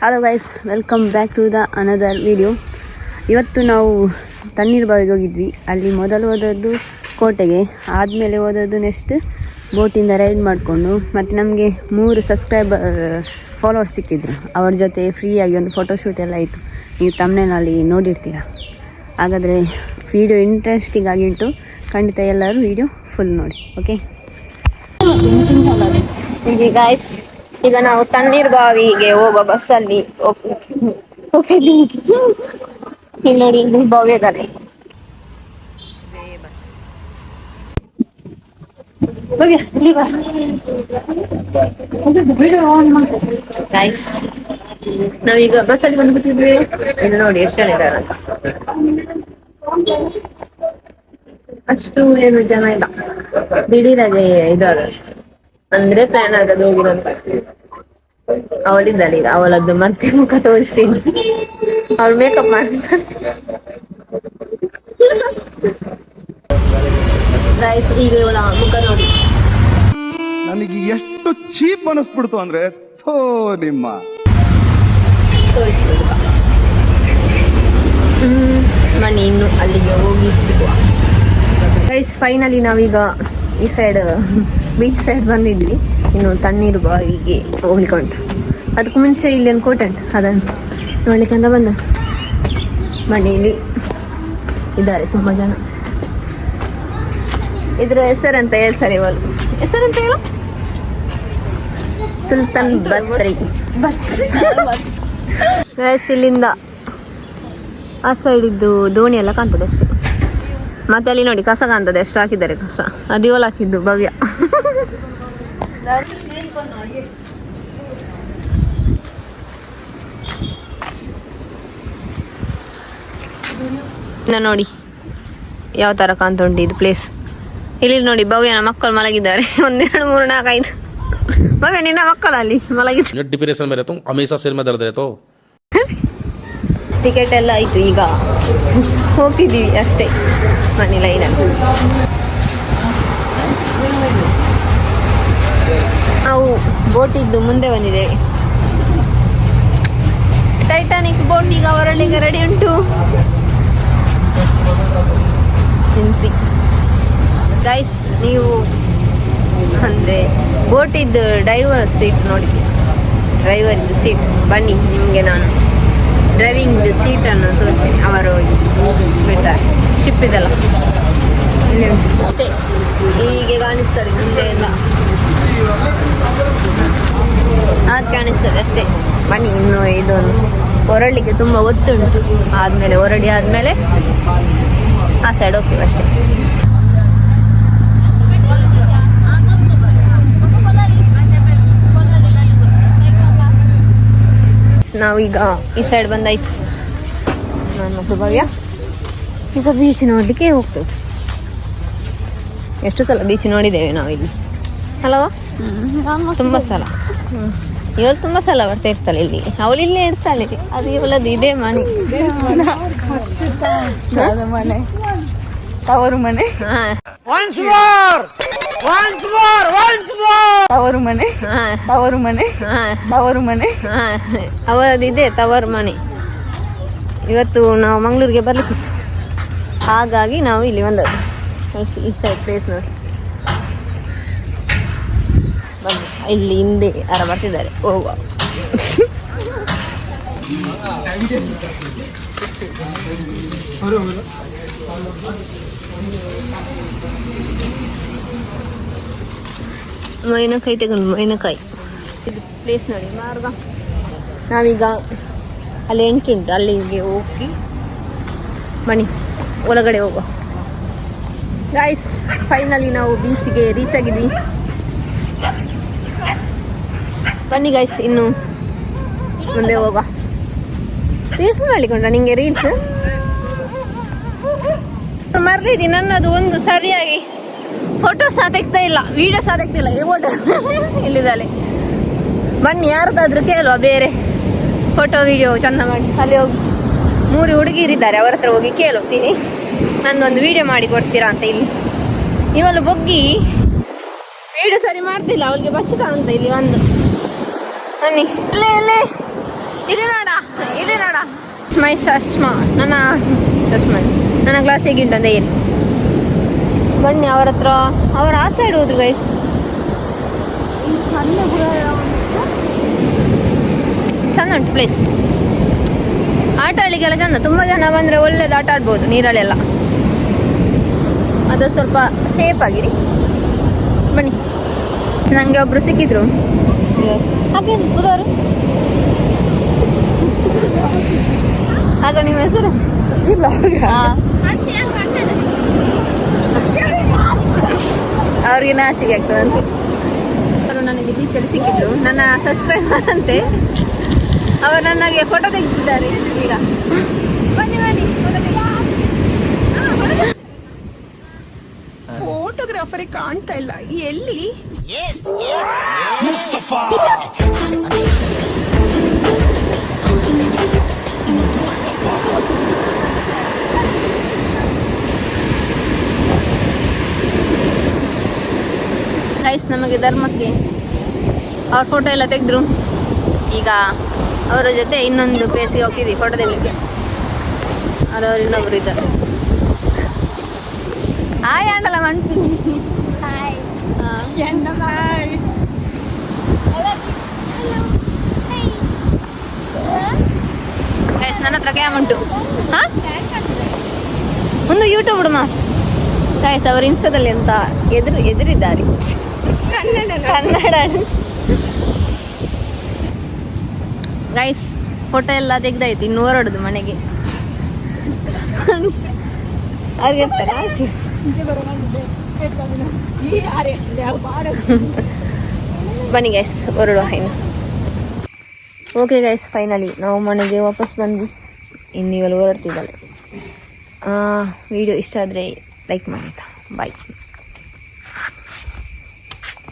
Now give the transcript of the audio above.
Hello guys, welcome back to the another video. ಇವತ್ತು ನಾವು ತಣ್ಣೀರು ಬಾವಿಗೆ ಹೋಗಿದ್ವಿ. ಅಲ್ಲಿ ಮೊದಲು ಹೋದದ್ದು ಕೋಟೆಗೆ, ಆದಮೇಲೆ ಹೋದದ್ದು ನೆಕ್ಸ್ಟ್ ಬೋಟಿಂದ ರೈಡ್ ಮಾಡಿಕೊಂಡು, ಮತ್ತು ನಮಗೆ 3 ಫಾಲೋವರ್ಸ್ ಸಿಕ್ಕಿದ್ರು. ಅವ್ರ ಜೊತೆ ಫ್ರೀಯಾಗಿ ಒಂದು ಫೋಟೋಶೂಟ್ ಎಲ್ಲ ಆಯಿತು. ನೀವು ತಮ್ಮನೇನಲ್ಲಿ ನೋಡಿರ್ತೀರ. ಹಾಗಾದರೆ ವಿಡಿಯೋ ಇಂಟ್ರೆಸ್ಟಿಂಗ್ ಆಗಿ ಉಂಟು, ಖಂಡಿತ ಎಲ್ಲರೂ ವಿಡಿಯೋ ಫುಲ್ ನೋಡಿ. ಓಕೆ ಗಾಯ್ಸ್, ಈಗ ನಾವು ತಣ್ಣೀರು ಬಾವಿಗೆ ಹೋಗುವ ಬಸ್ಸಲ್ಲಿ ಹೋಗ್ತಿದ್ದೀವಿ. ಇಲ್ಲಿ ನೋಡಿ, ಭವ್ಯದಲ್ಲಿ ಗೈಸ್, ನಾವೀಗ ಬಸ್ಸಲ್ಲಿ ಬಂದ್ಬಿಟ್ಟಿದ್ವಿ. ಇಲ್ಲಿ ನೋಡಿ ಎಷ್ಟು ಜನ ಇದ್ದಾರೆ ಅಂತ. ಅಷ್ಟು ಏನು ಜನ ಇಲ್ಲ, ದಿಢೀರಾಗೆ ಇದು ಅಂದ್ರೆ ಪ್ಲಾನ್ ಆಗದು ಹೋಗಿದಂತ. ಅವಳಿದ್ದಾಳೆ, ಈಗ ಅವಳದ್ದು ಮತ್ತೆ ಮುಖ ತೋರಿಸ್ತೀನಿ. ಅವಳು ಮೇಕಪ್ ಮಾಡ್ತಾಳೆ. ಗೈಸ್, ಈಗ ಇವಳ ಮುಖ ನೋಡಿ. ನನಗೆ ಎಷ್ಟು ಚೀಪ್ ಅನಿಸ್ಬಿಡ್ತು ಅಂದ್ರೆ ನಿಮ್ಮ ತೋರಿಸಿ ಮಣ್ಣಿ ಇನ್ನು ಅಲ್ಲಿಗೆ ಹೋಗಿ ಸಿಗುವ. ಗೈಸ್, ಫೈನಲಿ ನಾವೀಗ ಈ ಸೈಡ್ ಬೀಚ್ ಸೈಡ್ ಬಂದಿದ್ವಿ. ಇನ್ನು ತಣ್ಣೀರು ಬಾವಿಗೆ ಹೋಗ್ಲಿಕ್ಕೆ ಉಂಟು. ಅದಕ್ಕೂ ಮುಂಚೆ ಇಲ್ಲಿ ಒಂದು ಕೋಟೆ ಉಂಟು, ಅದನ್ನು ನೋಡ್ಲಿಕ್ಕಂತ ಬಂದ. ಮನೆಯಲ್ಲಿ ಇದ್ದಾರೆ ತುಂಬ ಜನ. ಇದ್ರ ಹೆಸರಂತ ಹೇಳ್ತಾರೆ, ಇವಳು ಹೆಸರಂತ ಹೇಳು, ಸುಲ್ತಾನ್ ಬತ್ರಿ. ಗೈಸ್, ಇಲ್ಲಿಂದ ಆ ಸೈಡ್ ಇದ್ದು ದೋಣಿ ಎಲ್ಲ ಕಾಣ್ತದೆ ಅಷ್ಟೇ. ಮತ್ತೆ ಅಲ್ಲಿ ನೋಡಿ ಕಸ ಕಾಣ್ತದೆ, ಎಷ್ಟು ಹಾಕಿದ್ದಾರೆ ಕಸ. ಅದು ಇವಳು ಹಾಕಿದ್ದು, ಭವ್ಯ. ನೋಡಿ ಯಾವ ತರ ಕಾಣ್ತಾ ಉಂಟು ಇದು ಪ್ಲೇಸ್. ಇಲ್ಲಿ ನೋಡಿ, ಭವ್ಯನ ಮಕ್ಕಳು ಮಲಗಿದ್ದಾರೆ. 1 2 3 4 5. ಭವ್ಯ, ನಿನ್ನ ಮಕ್ಕಳು ಅಲ್ಲಿ ಮಲಗಿದ್ದಾರೆ. डिप्रेशन में रहता हूँ, हमेशा सिर में दर्द रहता हूँ. ಟಿಕೆಟ್ ಎಲ್ಲ ಆಯ್ತು, ಈಗ ಹೋಗ್ತಿದ್ದೀವಿ ಅಷ್ಟೇ ಮನೆ ಲೈನಲ್ಲಿ. ನಾವು ಬೋಟಿದ್ದು ಮುಂದೆ ಬಂದಿದ್ದೇವೆ. ಟೈಟಾನಿಕ್ ಬೋಟ್ ಈಗ ಹೊರಳಿಗೆ ರೆಡಿ ಉಂಟು. ಗೈಸ್, ನೀವು ಅಂದರೆ ಬೋಟಿದ್ದು ಡ್ರೈವರ್ ಸೀಟ್ ನೋಡಿದ್ದೀವಿ. ಡ್ರೈವರ್ ಇದು ಸೀಟ್, ಬನ್ನಿ ನಿಮಗೆ ನಾನು ಡ್ರೈವಿಂಗ್ ಸೀಟನ್ನು ತೋರಿಸ್ತೀನಿ. ಅವರು ಬಿಡ್ತಾರೆ, ಶಿಪ್ ಇದೆಲ್ಲ ಮತ್ತೆ ಹೀಗೆ ಕಾಣಿಸ್ತದೆ. ಮುಂದೆ ಎಲ್ಲ ಅದು ಕಾಣಿಸ್ತದೆ ಅಷ್ಟೇ. ಬನ್ನಿ, ಇನ್ನು ಇದೊಂದು ಹೊರಡಲಿಕ್ಕೆ ತುಂಬ ಒತ್ತುಂಟು. ಆದಮೇಲೆ ಹೊರಡಿ ಆದಮೇಲೆ ಆ ಸೈಡ್ ಹೋಗ್ತೀವಿ ಅಷ್ಟೇ. ನಾವೀಗ ಈ ಸೈಡ್ ಬಂದಾಯ್ತು. ನಾನು ಮತ್ತು ಭವ್ಯ ಈಗ ಬೀಚ್ ನೋಡಲಿಕ್ಕೆ ಹೋಗ್ತದೆ. ಎಷ್ಟು ಸಲ ಬೀಚ್ ನೋಡಿದ್ದೇವೆ ನಾವಿಲ್ಲಿ, ಅಲ್ಲವಾ? ತುಂಬ ಸಲ. ಇವಳು ತುಂಬ ಸಲ ಬರ್ತಾ ಇರ್ತಾಳೆ ಇಲ್ಲಿ. ಅವಳು ಇಲ್ಲೇ ಇರ್ತಾಳೆ. ಅದು ಇವಳದ್ದು ಇದೇ ಮನೆ, ಮನೆ, ತವರು ಮನೆ. ತವರು ಮನೆ, ತವರು ಮನೆ, ತವರು ಮನೆ. ಅವರದ್ದು ಇದೆ ತವರು ಮನೆ. ಇವತ್ತು ನಾವು ಮಂಗಳೂರಿಗೆ ಬರ್ಲಿಕ್ಕಿತ್ತು, ಹಾಗಾಗಿ ನಾವು ಇಲ್ಲಿ ಬಂದದ್ದು. ಈ ಸೈಡ್ ಪ್ಲೇಸ್ ನೋಡಿ, ಇಲ್ಲಿ ಹಿಂದೆ ಯಾರ ಬರ್ತಿದ್ದಾರೆ. ಹೋಗುವ. ಮೈನಕಾಯಿ ತಗೊಂಡು, ಮೈನಕಾಯಿ. ಇದು ಪ್ಲೇಸ್ ನೋಡಿ, ಮಾರ್ಗ. ನಾವೀಗ ಅಲ್ಲಿ ಎಂಟ್ರಿ ಉಂಟು, ಅಲ್ಲಿಗೆ ಹೋಗಿ ಬನ್ನಿ ಒಳಗಡೆ ಹೋಗುವ. ಗೈಸ್, ಫೈನಲಿ ನಾವು ಬೀಚಿಗೆ ರೀಚ್ ಆಗಿದ್ವಿ. ಬನ್ನಿ ಗೈಸ್, ಇನ್ನು ಮುಂದೆ ಹೋಗುವ. ರೀಲ್ಸ್ ಮಾಡಿಕೊಂಡ ನಿಂಗೆ ರೀಲ್ಸ್ ಮರ್ಲಿದಿ. ನನ್ನದು ಒಂದು ಸರಿಯಾಗಿ ಫೋಟೋ ಸಹ ತೆಗ್ತಾ ಇಲ್ಲ, ವಿಡಿಯೋ ಸಹ ತೆಗ್ತಿಲ್ಲ. ಇಲ್ಲಿದ್ದಾಳೆ. ಬನ್ನಿ, ಯಾರ್ದಾದ್ರೂ ಕೇಳುವ ಬೇರೆ ಫೋಟೋ ವಿಡಿಯೋ ಚಂದ ಮಾಡಿ. ಅಲ್ಲಿ ಹೋಗಿ 3 ಹುಡುಗಿರಿದ್ದಾರೆ, ಅವರ ಹತ್ರ ಹೋಗಿ ಕೇಳುತ್ತೀನಿ, ನಂದೊಂದು ವಿಡಿಯೋ ಮಾಡಿ ಕೊಡ್ತೀರಾ ಅಂತ. ಇಲ್ಲಿ ಇವಳು ಬೊಗ್ಗಿ ವಿಡಿಯೋ ಸರಿ ಮಾಡ್ತಿಲ್ಲ, ಅವಳಿಗೆ ಬಚ್ಚಕ ಅಂತ. ಇಲ್ಲಿ ಒಂದು ಬನ್ನಿ, ಅಲ್ಲೇ ಇಲ್ಲಿ ನೋಡ ಮೈ ಚಶ್ಮಾ ನನ್ನ ಗ್ಲಾಸ್ ಹೇಗಿಂಟು ಅಂತ ಏನು ಬನ್ನಿ ಅವ್ರ ಹತ್ರ. ಅವ್ರು ಆ ಸೈಡ್ ಹೋದ್ರು ಗೈಸ್. ಚಂದ ಉಂಟು ಪ್ಲೇಸ್, ಆಟ ಆಡಲಿಕ್ಕೆಲ್ಲ ಚಂದ. ತುಂಬ ಜನ ಬಂದರೆ ಒಳ್ಳೇದು ಆಟ ಆಡ್ಬೋದು ನೀರಲ್ಲೆಲ್ಲ. ಅದು ಸ್ವಲ್ಪ ಸೇಫ್ ಆಗಿರಿ. ಬನ್ನಿ, ನನಗೆ ಒಬ್ಬರು ಸಿಕ್ಕಿದ್ರು ಹಾಗೆ ಬುಧವಾರು. ಆಗ ನಿಮ್ಮ ಹೆಸರು ಇಲ್ಲ ಅವ್ರಿಗೆ ನಾಚಿಕೆ ಆಗ್ತದಂತೆ. ಅವರು ನನಗೆ ಬೀಚಲ್ಲಿ ಸಿಕ್ಕಿದ್ರು, ನನ್ನ ಸಬ್ಸ್ಕ್ರೈಬರ್ ಅಂತೆ. ಅವರು ನನಗೆ ಫೋಟೋ ತೆಗೆದಿದ್ದಾರೆ ಈಗ. ಬನ್ನಿ ಬನ್ನಿ ಫೋಟೋಗ್ರಾಫರೇ ಕಾಣ್ತಾ ಇಲ್ಲ ಎಲ್ಲಿ. ಗೈಸ್, ನಮಗೆ ಧರ್ಮಕ್ಕೆ ಅವ್ರ ಫೋಟೋ ಎಲ್ಲ ತೆಗೆದ್ರು. ಈಗ ಅವರ ಜೊತೆ ಇನ್ನೊಂದು ಪ್ಲೇಸಿಗೆ ಹೋಗ್ತಿದ್ವಿ ಫೋಟೋ ತೆಗಲಿಕ್ಕೆ. ಅದವ್ರು ಇನ್ನೊಬ್ರು ಇದ್ದಾರೆ. ಹಾಯ್ ಆಂಡಲ ಮಂಟಿ. ಗೈಸ್, ನನ್ನ ಹತ್ರ ಕ್ಯಾಮ್ ಉಂಟು. ಹಾಂ, ಒಂದು ಯೂಟ್ಯೂಬ್ ಬಿಡುಮ ಗೈಸ್. ಅವರು ಇನ್ಸ್ಟಾದಲ್ಲಿ ಅಂತ ಎದುರಿದ್ದಾರೆ ಕನ್ನಡ ಗೈಸ್. ಫೋಟೋ ಎಲ್ಲ ತೆಗ್ದಾಯ್ತು, ಇನ್ನು ಹೊರಡುದು ಮನೆಗೆ. ಅವ್ರಿಗೆ ಬನ್ನಿ ಗೈಸ್, ಹೊರಡುವ ಇನ್ನು. ಓಕೆ ಗೈಸ್, ಫೈನಲಿ ನಾವು ಮನೆಗೆ ವಾಪಸ್ ಬಂದ್ವಿ. ಇನ್ನು ಇವೆಲ್ಲ ಹೊರಡ್ತಿದ್ದಾಳೆ. ವಿಡಿಯೋ ಇಷ್ಟ ಆದರೆ ಲೈಕ್ ಮಾಡಿ. ಬಾಯ್.